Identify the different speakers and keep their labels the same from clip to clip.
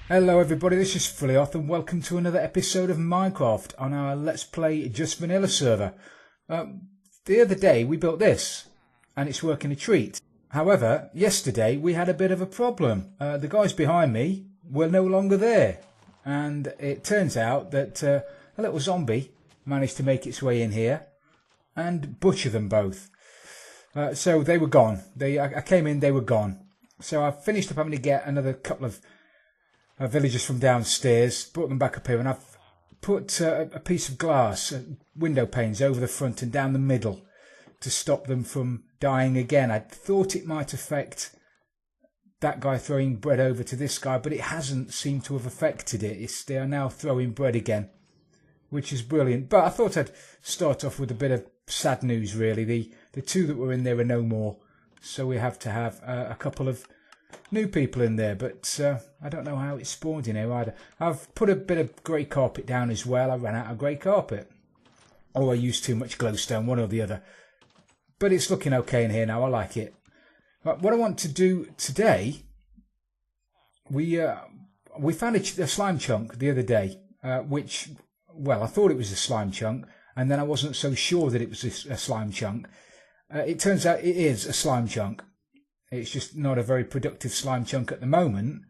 Speaker 1: Hello everybody, this is Freelioth and welcome to another episode of Minecraft on our Let's Play Just Vanilla server. The other day we built this and it's working a treat. However, yesterday we had a bit of a problem. The guys behind me were no longer there and it turns out that a little zombie managed to make its way in here and butcher them both. So they were gone. I came in, they were gone. So I finished up having to get another couple of villagers from downstairs, brought them back up here, and I've put a piece of glass, window panes, over the front and down the middle to stop them from dying again. I thought it might affect that guy throwing bread over to this guy, but it hasn't seemed to have affected it. They are now throwing bread again, which is brilliant. But I thought I'd start off with a bit of sad news, really. The two that were in there are no more, so we have to have a couple of new people in there, but I don't know how it spawned in here either. I've put a bit of grey carpet down as well. I ran out of grey carpet, or I used too much glowstone, one or the other. But it's looking okay in here now. I like it. But what I want to do today, we found a slime chunk the other day, which, well, I thought it was a slime chunk, and then I wasn't so sure that it was a slime chunk. It turns out it is a slime chunk. It's just not a very productive slime chunk at the moment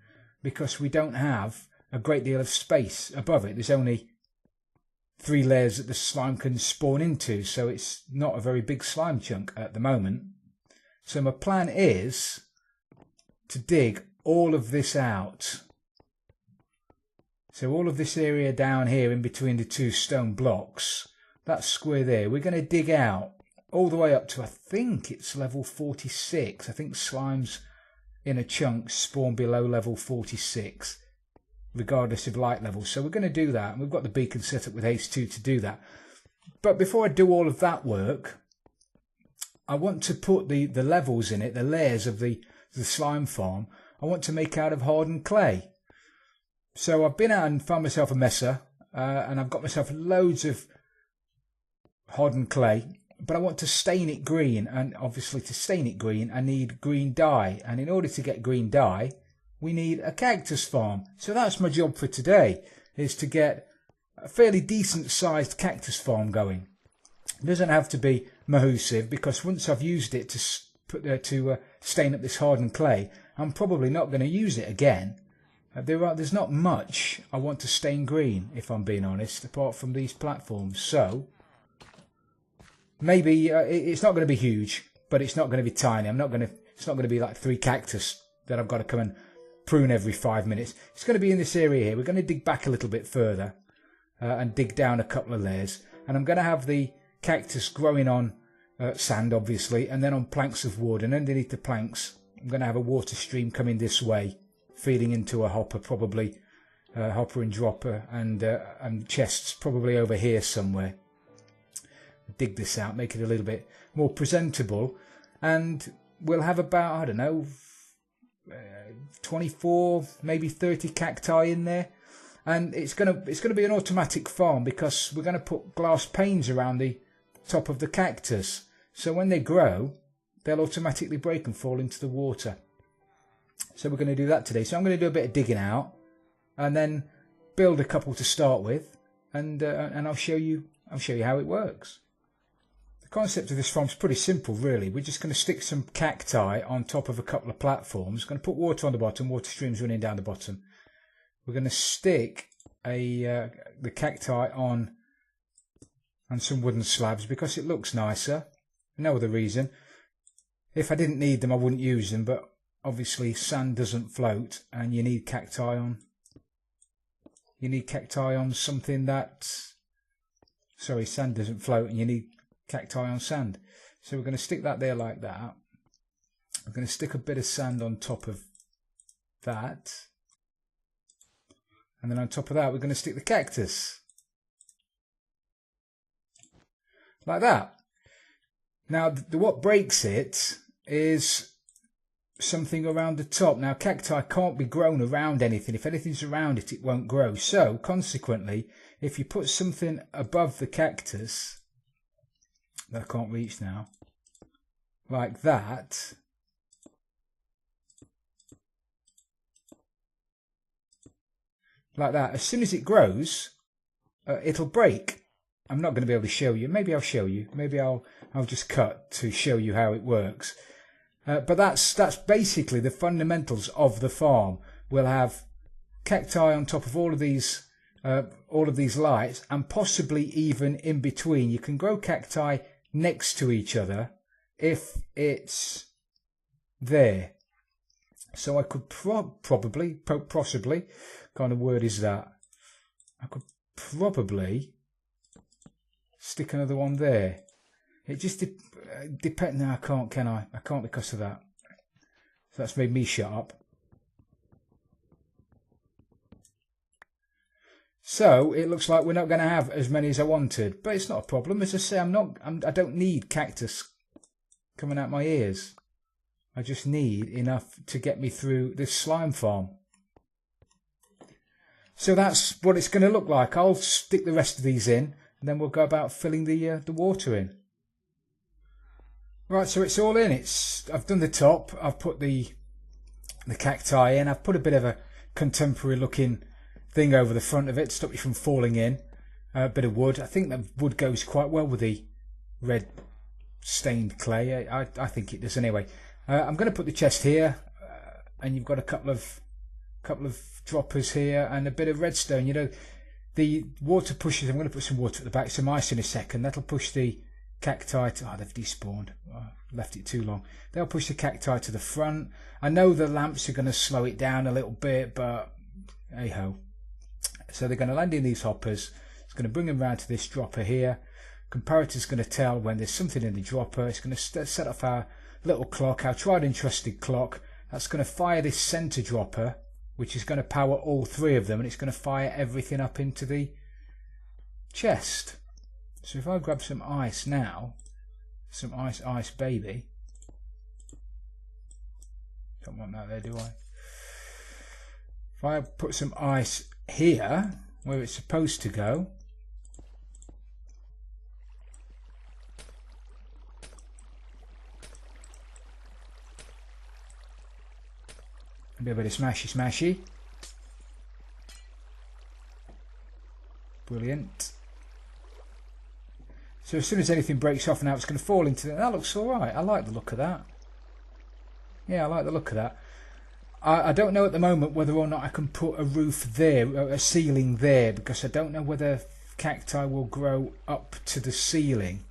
Speaker 1: because we don't have a great deal of space above it. There's only 3 layers that the slime can spawn into, so it's not a very big slime chunk at the moment. So my plan is to dig all of this out. So all of this area down here in between the 2 stone blocks, that square there, we're going to dig out all the way up to, I think it's level 46. I think slimes in a chunk spawn below level 46, regardless of light level. So we're going to do that, and we've got the beacon set up with H2 to do that. But before I do all of that work, I want to put the levels in it, the layers of the slime farm, I want to make out of hardened clay. So I've been out and found myself a messer, and I've got myself loads of hardened clay. But I want to stain it green, and obviously to stain it green I need green dye, and in order to get green dye we need a cactus farm. So that's my job for today, is to get a fairly decent sized cactus farm going. It doesn't have to be massive, because once I've used it to stain up this hardened clay, I'm probably not going to use it again. There's not much I want to stain green, if I'm being honest, apart from these platforms. So maybe it's not going to be huge, but it's not going to be tiny. It's not going to be like 3 cactus that I've got to come and prune every 5 minutes. It's going to be in this area here. We're going to dig back a little bit further and dig down a couple of layers. And I'm going to have the cactus growing on sand, obviously, and then on planks of wood. And underneath the planks, I'm going to have a water stream coming this way, feeding into a hopper, probably hopper and dropper, and chests probably over here somewhere. Dig this out, make it a little bit more presentable, and we'll have about, I don't know, 24, maybe 30 cacti in there. And it's gonna be an automatic farm, because we're going to put glass panes around the top of the cactus, so when they grow they'll automatically break and fall into the water. So we're going to do that today. So I'm going to do a bit of digging out and then build a couple to start with, and I'll show you how it works. The concept of this farm is pretty simple, really. We're just going to stick some cacti on top of a couple of platforms. Going to put water on the bottom, water streams running down the bottom. We're going to stick the cacti on some wooden slabs because it looks nicer. No other reason. If I didn't need them, I wouldn't use them, but obviously sand doesn't float, and you need cacti on. You need cacti on something that. Sorry, sand doesn't float, and you need cacti on sand. So we're going to stick that there like that. We're going to stick a bit of sand on top of that, and then on top of that we're going to stick the cactus like that. Now what breaks it is something around the top. Now cacti can't be grown around anything. If anything's around it, it won't grow. So consequently, if you put something above the cactus that I can't reach now, like that, like that. As soon as it grows, it'll break. I'm not going to be able to show you. Maybe I'll show you. Maybe I'll just cut to show you how it works. But that's basically the fundamentals of the farm. We'll have cacti on top of all of these lights, and possibly even in between. You can grow cacti next to each other if it's there. So I could possibly, kind of word is that? I could probably stick another one there. It just depends. No, I can't, can I? I can't because of that. So that's made me shut up. So it looks like we're not going to have as many as I wanted, but it's not a problem. As I say, I don't need cactus coming out my ears. I just need enough to get me through this slime farm. So that's what it's going to look like. I'll stick the rest of these in, and then we'll go about filling the water in. Right, so it's all in. I've done the top. I've put the cacti in. I've put a bit of a contemporary looking thing over the front of it to stop you from falling in. A bit of wood. I think that wood goes quite well with the red stained clay. I think it does anyway. I'm going to put the chest here, and you've got a couple of droppers here and a bit of redstone. You know, the water pushes. I'm going to put some water at the back, some ice in a second. That'll push the cacti to. Oh, they've despawned. Oh, left it too long. They'll push the cacti to the front. I know the lamps are going to slow it down a little bit, but hey ho. So they're going to land in these hoppers. It's going to bring them round to this dropper here. Comparator's going to tell when there's something in the dropper. It's going to set off our little clock, our tried and trusted clock. That's going to fire this centre dropper, which is going to power all three of them, and it's going to fire everything up into the chest. So if I grab some ice now, some ice baby. Don't want that there, do I? If I put some ice here, where it's supposed to go, a bit of smashy. Brilliant. So as soon as anything breaks off now, it's going to fall into that. That looks alright. I like the look of that. Yeah, I like the look of that. I don't know at the moment whether or not I can put a roof there, a ceiling there, because I don't know whether cacti will grow up to the ceiling.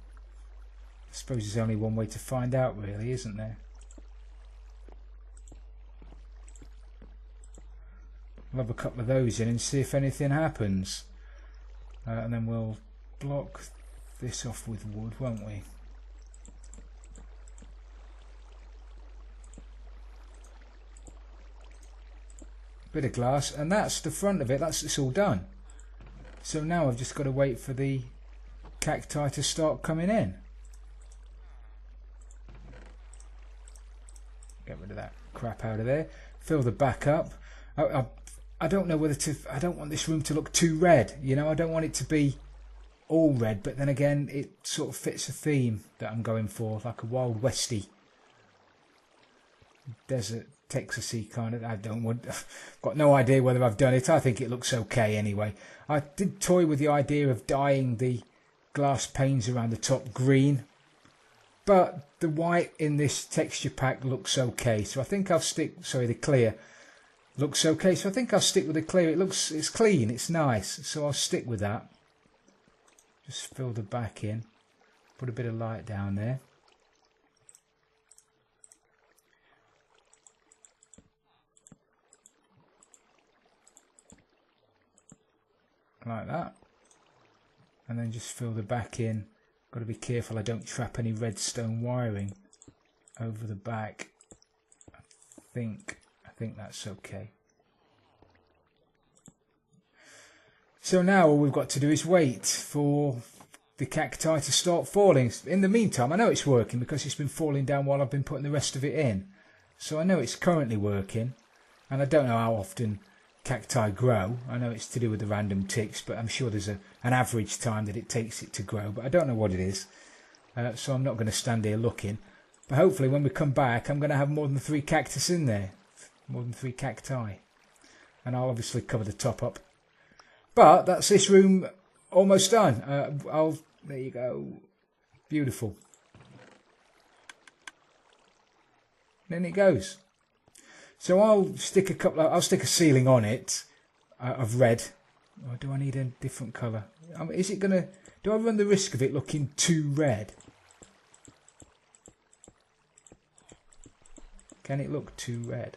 Speaker 1: I suppose there's only one way to find out, really, isn't there? I'll have a couple of those in and see if anything happens. And then we'll block this off with wood, won't we? Bit of glass, and that's the front of it. It's all done. So now I've just got to wait for the cacti to start coming in. Get rid of that crap out of there. Fill the back up. I don't know whether to. I don't want this room to look too red. You know, I don't want it to be all red. But then again, it sort of fits a theme that I'm going for, like a Wild Westy, desert, Texasy kind of. I don't want. Got no idea whether I've done it. I think it looks okay anyway. I did toy with the idea of dyeing the glass panes around the top green, but the white in this texture pack looks okay. So I think I'll stick. Sorry, the clear looks okay. So I think I'll stick with the clear. It's clean. It's nice. So I'll stick with that. Just fill the back in. Put a bit of light down there. Like that, and then just fill the back in. Got to be careful I don't trap any redstone wiring over the back. I think that's okay. So now all we've got to do is wait for the cacti to start falling. In the meantime, I know it's working because it's been falling down while I've been putting the rest of it in. So I know it's currently working, and I don't know how often cacti grow. I know it's to do with the random ticks, but I'm sure there's an average time that it takes it to grow, but I don't know what it is. So I'm not going to stand here looking. But hopefully when we come back, I'm going to have more than 3 cactus in there. More than 3 cacti. And I'll obviously cover the top up But that's this room almost done. There you go. Beautiful. And in it goes. So I'll stick a ceiling on it of red. Or do I need a different colour? Is it gonna? Do I run the risk of it looking too red? Can it look too red?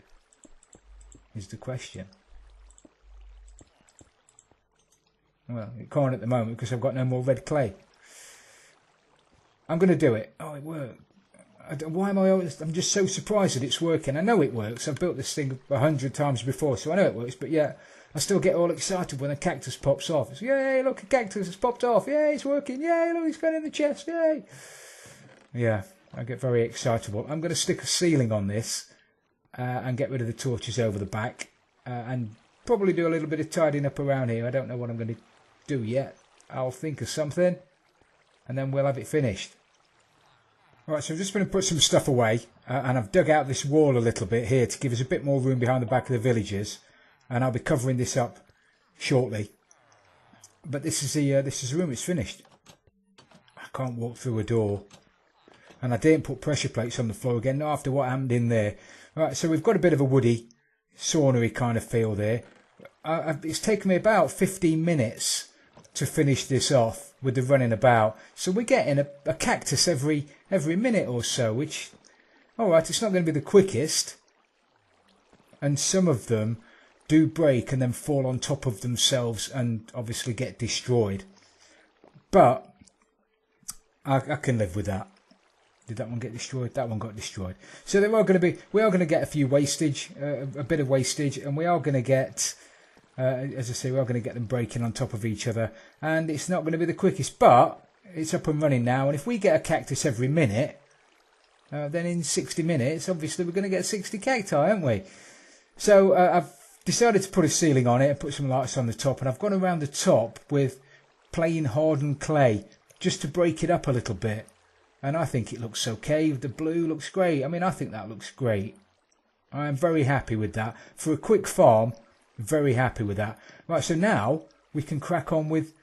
Speaker 1: Is the question. Well, it can't at the moment because I've got no more red clay. I'm going to do it. Oh, it worked. Why am I always... I'm just so surprised that it's working. I know it works. I've built this thing 100 times before, so I know it works. But yeah, I still get all excited when a cactus pops off. It's, yay, look, a cactus has popped off. Yay, it's working. Yay, look, it's going in the chest. Yay. Yeah, I get very excitable. I'm going to stick a ceiling on this and get rid of the torches over the back and probably do a little bit of tidying up around here. I don't know what I'm going to do yet. I'll think of something and then we'll have it finished. Right, so I'm just going to put some stuff away and I've dug out this wall a little bit here to give us a bit more room behind the back of the villagers, and I'll be covering this up shortly. But this is the room. It's finished. I can't walk through a door, and I didn't put pressure plates on the floor again, not after what happened in there. Right, so we've got a bit of a woody, saunery kind of feel there. It's taken me about 15 minutes to finish this off with the running about. So we're getting a cactus every minute or so, which, alright, it's not going to be the quickest. And some of them do break and then fall on top of themselves and obviously get destroyed. But I can live with that. Did that one get destroyed? That one got destroyed. So we are going to get a few wastage, a bit of wastage, and we are going to get, as I say, we are going to get them breaking on top of each other. And it's not going to be the quickest, but it's up and running now. And if we get a cactus every minute, then in 60 minutes, obviously we're going to get 60 cacti, aren't we? So I've decided to put a ceiling on it and put some lights on the top. And I've gone around the top with plain hardened clay just to break it up a little bit. And I think it looks okay. The blue looks great. I mean, I think that looks great. I am very happy with that. For a quick farm, very happy with that. Right, so now we can crack on with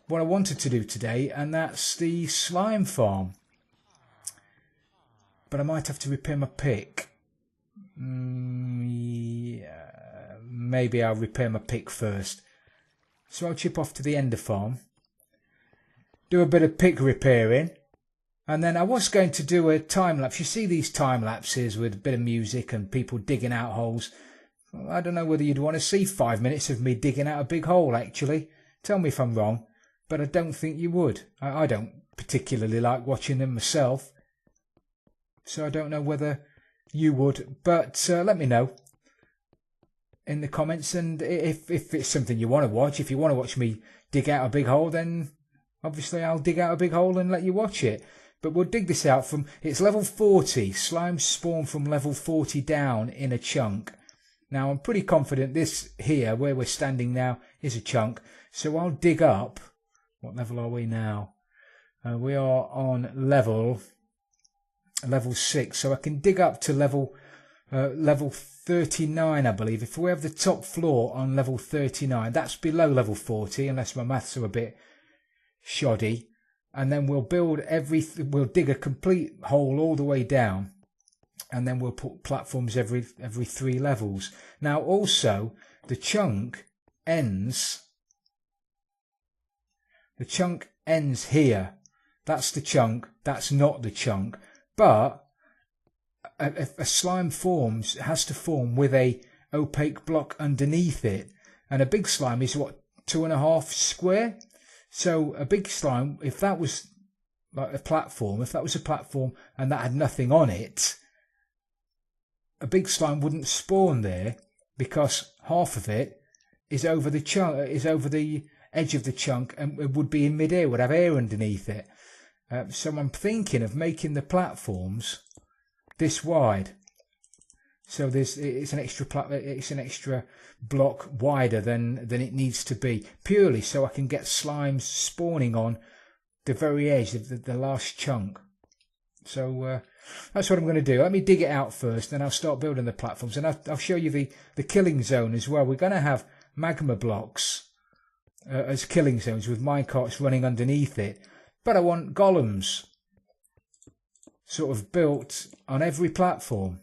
Speaker 1: what I wanted to do today, and that's the slime farm. But I might have to repair my pick. Yeah, maybe I'll repair my pick first. So I'll chip off to the ender farm, do a bit of pick repairing, and then I was going to do a time lapse. You see these time lapses with a bit of music and people digging out holes. Well, I don't know whether you'd want to see 5 minutes of me digging out a big hole, actually. Tell me if I'm wrong, but I don't think you would. I don't particularly like watching them myself, so I don't know whether you would. But let me know in the comments, and if it's something you want to watch. If you want to watch me dig out a big hole, then obviously I'll dig out a big hole and let you watch it. But we'll dig this out from, it's level 40. Slime spawn from level 40 down in a chunk. Now I'm pretty confident this here, where we're standing now, is a chunk. So I'll dig up, what level are we now? We are on level 6. So I can dig up to level 39, I believe. If we have the top floor on level 39, that's below level 40, unless my maths are a bit shoddy. And then we'll we'll dig a complete hole all the way down, and then we'll put platforms every 3 levels. Now also the chunk ends here. That's the chunk, that's not the chunk. But if a slime forms, it has to form with a opaque block underneath it, and a big slime is what, 2.5 square. So a big slime, if that was like a platform, and that had nothing on it, a big slime wouldn't spawn there, because half of it is over the chunk, is over the edge of the chunk, and it would be in mid-air, would have air underneath it. So I'm thinking of making the platforms this wide. So it's an extra block wider than it needs to be, purely so I can get slimes spawning on the very edge of the last chunk. So that's what I'm going to do. Let me dig it out first, then I'll start building the platforms, and I'll show you the killing zone as well. We're going to have magma blocks as killing zones with minecarts running underneath it, but I want golems sort of built on every platform.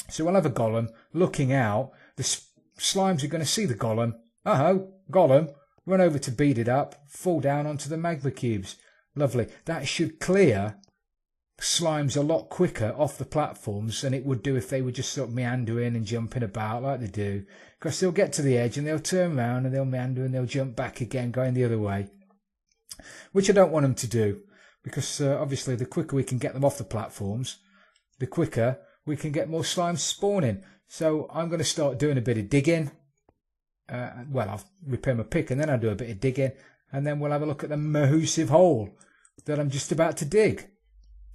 Speaker 1: So we'll have a golem looking out. The slimes are going to see the golem. Golem, run over to beat it up, fall down onto the magma cubes. Lovely. That should clear slimes a lot quicker off the platforms than it would do if they were just sort of meandering and jumping about like they do. Because they'll get to the edge and they'll turn around and they'll meander and they'll jump back again going the other way. Which I don't want them to do, because obviously the quicker we can get them off the platforms, the quicker we can get more slimes spawning. So I'm going to start doing a bit of digging. Well, I'll repair my pick and then I'll do a bit of digging, and then we'll have a look at the massive hole that I'm just about to dig.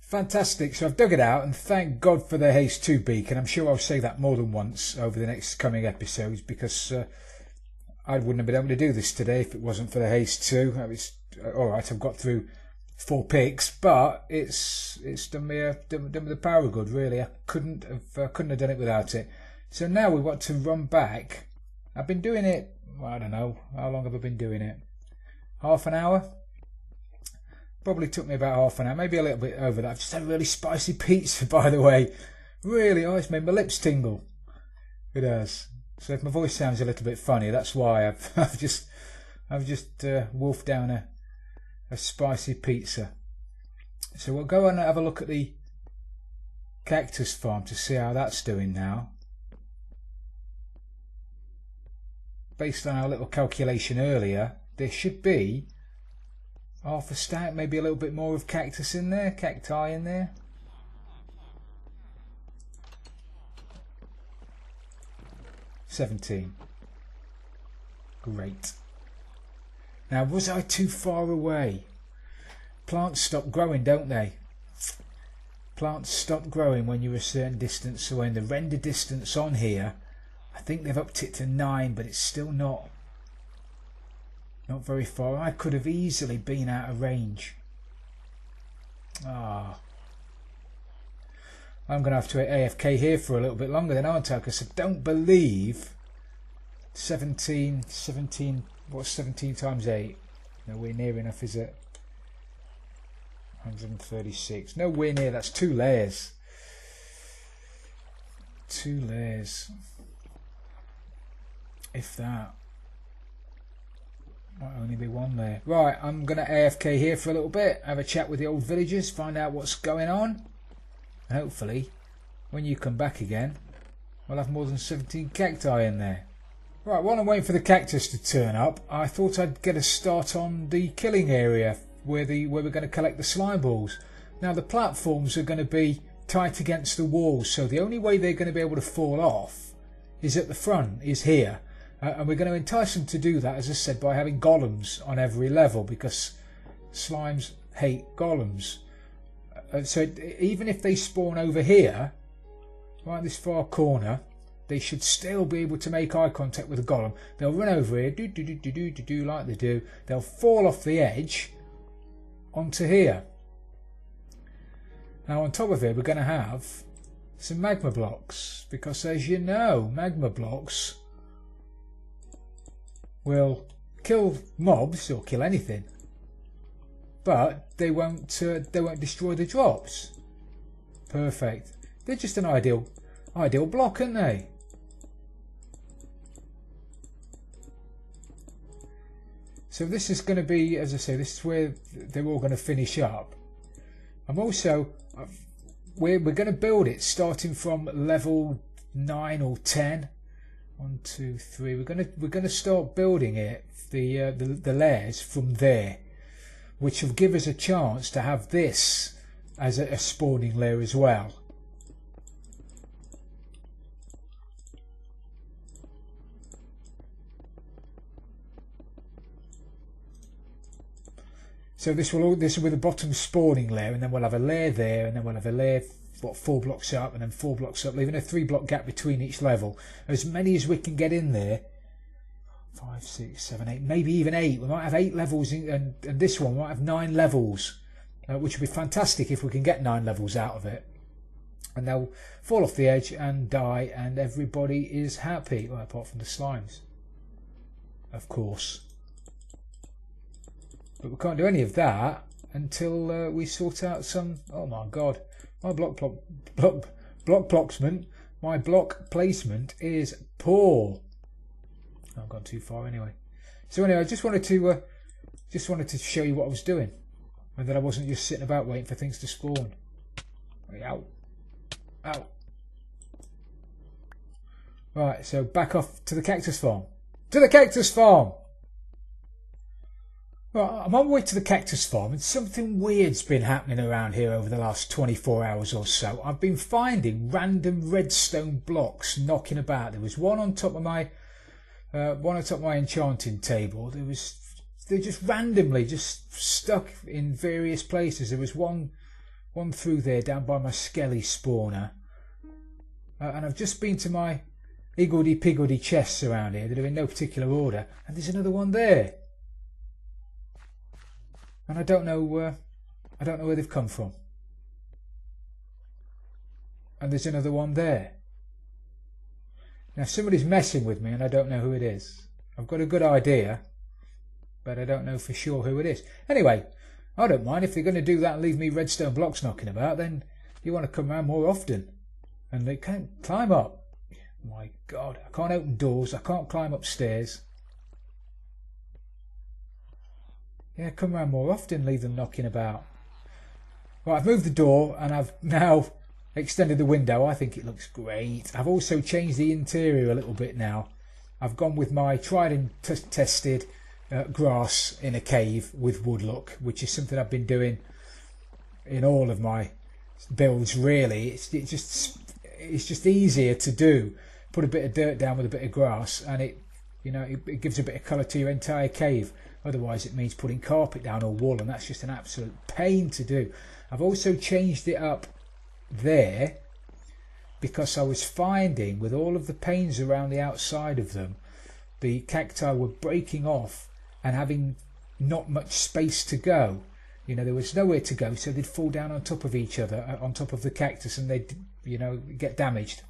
Speaker 1: Fantastic. So I've dug it out, and thank God for the Haste 2 beacon. I'm sure I'll say that more than once over the next coming episodes, because I wouldn't have been able to do this today if it wasn't for the Haste 2. Alright, I've got through 4 picks, but it's done me the power of good, really. I couldn't have done it without it. So now we want to run back. I've been doing it, I don't know, how long have I been doing it? Half an hour? Probably took me about half an hour, maybe a little bit over that. I've just had a really spicy pizza, by the way. Really, it's made my lips tingle. It has. So if my voice sounds a little bit funny, that's why I've just wolfed down a spicy pizza. So we'll go and have a look at the Cactus Farm to see how that's doing now. Based on our little calculation earlier, there should be half a stack, maybe a little bit more of cactus in there, cacti in there. $17. Great. Now, was I too far away? Plants stop growing, don't they? Plants stop growing when you're a certain distance away. And the render distance on here, I think they've upped it to 9, but it's still not very far. I could have easily been out of range. I'm going to have to AFK here for a little bit longer than aren't I? Because I don't believe 17, what's 17 times 8? Nowhere near enough, is it? 136. Nowhere near, that's 2 layers. 2 layers. If that. Might only be 1 layer. Right, I'm going to AFK here for a little bit, have a chat with the old villagers, find out what's going on. And hopefully, when you come back again, we'll have more than 17 cacti in there. Right, while I'm waiting for the cactus to turn up, I thought I'd get a start on the killing area where we're going to collect the slime balls. Now the platforms are going to be tight against the walls, so the only way they're going to be able to fall off is at the front, is here. And we're going to entice them to do that, as I said, by having golems on every level, because slimes hate golems. So even if they spawn over here, right this far corner, they should still be able to make eye contact with a golem. They'll run over here, do like they do. They'll fall off the edge onto here. Now on top of it, we're going to have some magma blocks, because as you know, magma blocks will kill mobs or kill anything, but they won't destroy the drops. Perfect. They're just an ideal block, aren't they? So this is going to be, as I say, this is where they're all going to finish up. I'm also we're going to build it starting from level 9 or 10. 1, 2, 3. We're going to start building it, the layers from there, which will give us a chance to have this as a spawning layer as well. So this will be the bottom spawning layer, and then we'll have a layer there, and then we'll have a layer 4 blocks up, and then 4 blocks up, leaving a 3-block gap between each level. As many as we can get in there. 5, 6, 7, 8, maybe even 8. We might have 8 levels, and this one might have 9 levels, which would be fantastic if we can get 9 levels out of it. And they'll fall off the edge and die, and everybody is happy, well, apart from the slimes, of course. But we can't do any of that until we sort out some... Oh my god, my block placement is poor. I've gone too far anyway. So anyway, I just wanted to show you what I was doing, and that I wasn't just sitting about waiting for things to spawn. Ow. Ow. Right, so back off to the Cactus Farm. To the Cactus Farm! Right, I'm on my way to the Cactus Farm, and something weird's been happening around here over the last 24 hours or so. I've been finding random redstone blocks knocking about. There was one on top of my enchanting table. They're just randomly just stuck in various places. There was one through there down by my skelly spawner, and I've just been to my higgledy-piggledy chests around here that are in no particular order, and there's another one there. And I don't know where they've come from. And there's another one there. Now somebody's messing with me and I don't know who it is. I've got a good idea, but I don't know for sure who it is. Anyway, I don't mind if they're going to do that and leave me redstone blocks knocking about. Then you want to come around more often. And they can't climb up. My God, I can't open doors. I can't climb upstairs. Yeah, come around more often, leave them knocking about. Right, I've moved the door and I've now extended the window. I think it looks great. I've also changed the interior a little bit now. I've gone with my tried and tested grass in a cave with wood look, which is something I've been doing in all of my builds really. It's just easier to do. Put a bit of dirt down with a bit of grass and it gives a bit of colour to your entire cave. Otherwise it means putting carpet down or wool, and that's just an absolute pain to do. I've also changed it up there because I was finding with all of the panes around the outside of them, the cacti were breaking off and having not much space to go. There was nowhere to go, so they'd fall down on top of each other, on top of the cactus, and they'd get damaged.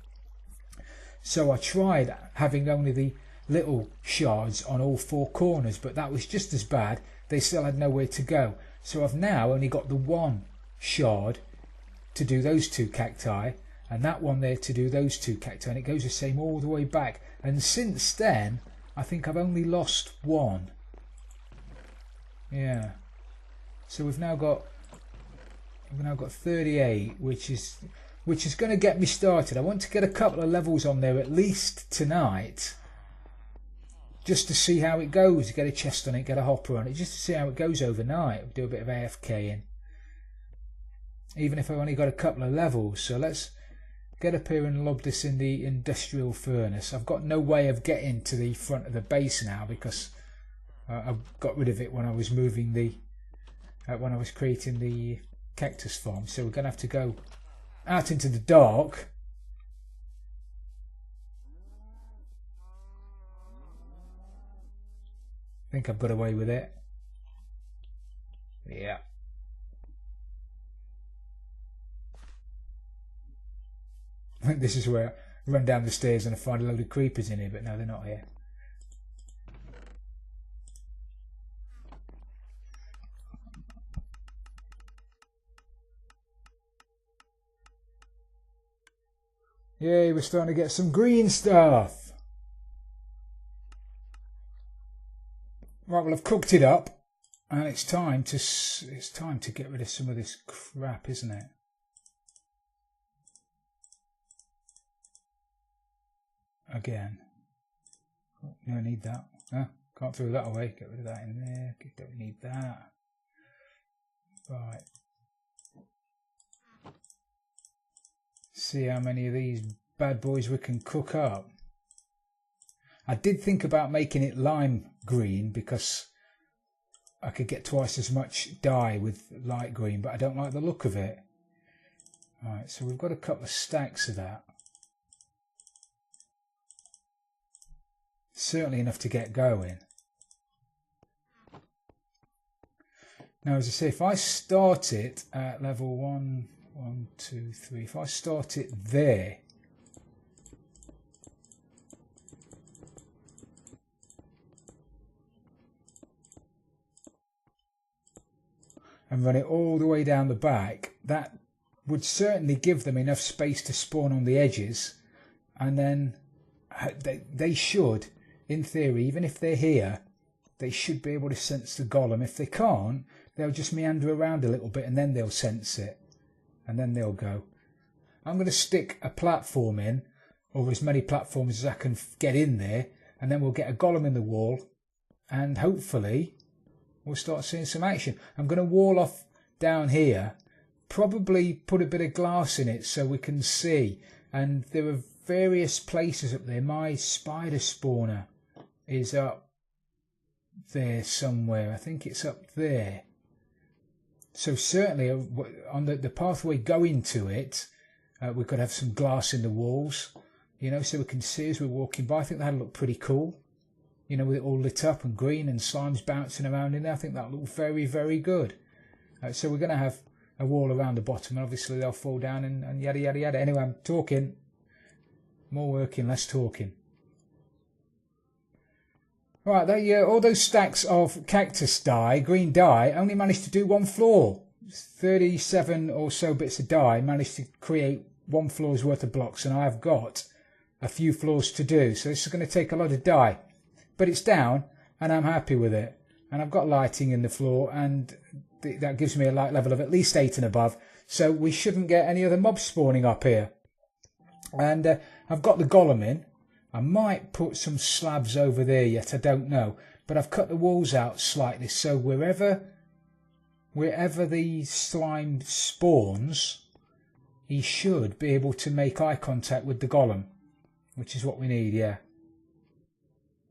Speaker 1: So I tried having only the little shards on all four corners, but that was just as bad. They still had nowhere to go. So I've now only got the one shard to do those two cacti, and that one there to do those two cacti, and it goes the same all the way back. And since then I think I've only lost one. Yeah, so we've now got 38, which is going to get me started. I want to get a couple of levels on there at least tonight, just to see how it goes. Get a chest on it, get a hopper on it, just to see how it goes overnight. Do a bit of AFKing, even if I've only got a couple of levels. So let's get up here and lob this in the industrial furnace. I've got no way of getting to the front of the base now because I got rid of it when I was moving when I was creating the Cactus Farm. So we're going to have to go out into the dark. I think I've got away with it. Yeah. I think this is where I run down the stairs and I find a load of creepers in here, but no, they're not here. Yay, we're starting to get some green stuff. Right, well, I've cooked it up, and it's time to get rid of some of this crap, isn't it? Again. Oh, no, I need that. Can't throw that away. Get rid of that in there. Don't need that. Right. See how many of these bad boys we can cook up. I did think about making it lime green because I could get twice as much dye with light green, but I don't like the look of it. Alright, so we've got a couple of stacks of that. Certainly enough to get going. Now, as I say, if I start it at level 1, 2, 3, if I start it there, and run it all the way down the back, that would certainly give them enough space to spawn on the edges. And then they should, in theory, even if they're here, they should be able to sense the golem. If they can't, they'll just meander around a little bit and then they'll sense it. And then they'll go. I'm going to stick a platform in, or as many platforms as I can get in there, and then we'll get a golem in the wall, and hopefully we'll start seeing some action. I'm going to wall off down here, probably put a bit of glass in it so we can see. And there are various places up there. My spider spawner is up there somewhere. I think it's up there. So certainly on the pathway going to it, we could have some glass in the walls, you know, so we can see as we're walking by. I think that'll look pretty cool, you know, with it all lit up and green and slimes bouncing around in there. I think that'll look very, very good. So we're going to have a wall around the bottom, and obviously they'll fall down and yada, yada, yada. Anyway, I'm talking. More working, less talking. Right, all those stacks of cactus dye, green dye, only managed to do one floor. 37 or so bits of dye managed to create one floor's worth of blocks, and I've got a few floors to do. So this is going to take a lot of dye. But it's down, and I'm happy with it. And I've got lighting in the floor, and that gives me a light level of at least 8 and above. So we shouldn't get any other mobs spawning up here. And I've got the golem in. I might put some slabs over there yet, I don't know. But I've cut the walls out slightly, so wherever the slime spawns, he should be able to make eye contact with the golem, which is what we need, yeah.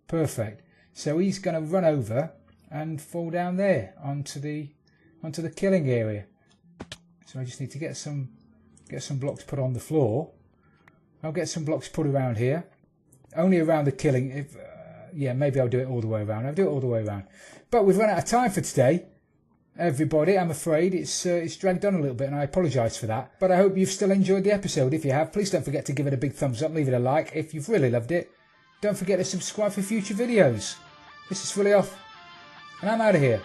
Speaker 1: Perfect. So he's going to run over and fall down there onto the killing area. So I just need to get some blocks put on the floor. I'll get some blocks put around here. Only around the killing. Yeah, maybe I'll do it all the way around. I'll do it all the way around. But we've run out of time for today, everybody. I'm afraid it's dragged on a little bit, and I apologise for that. But I hope you've still enjoyed the episode. If you have, please don't forget to give it a big thumbs up. Leave it a like. If you've really loved it, don't forget to subscribe for future videos. This is Fully Off, and I'm out of here.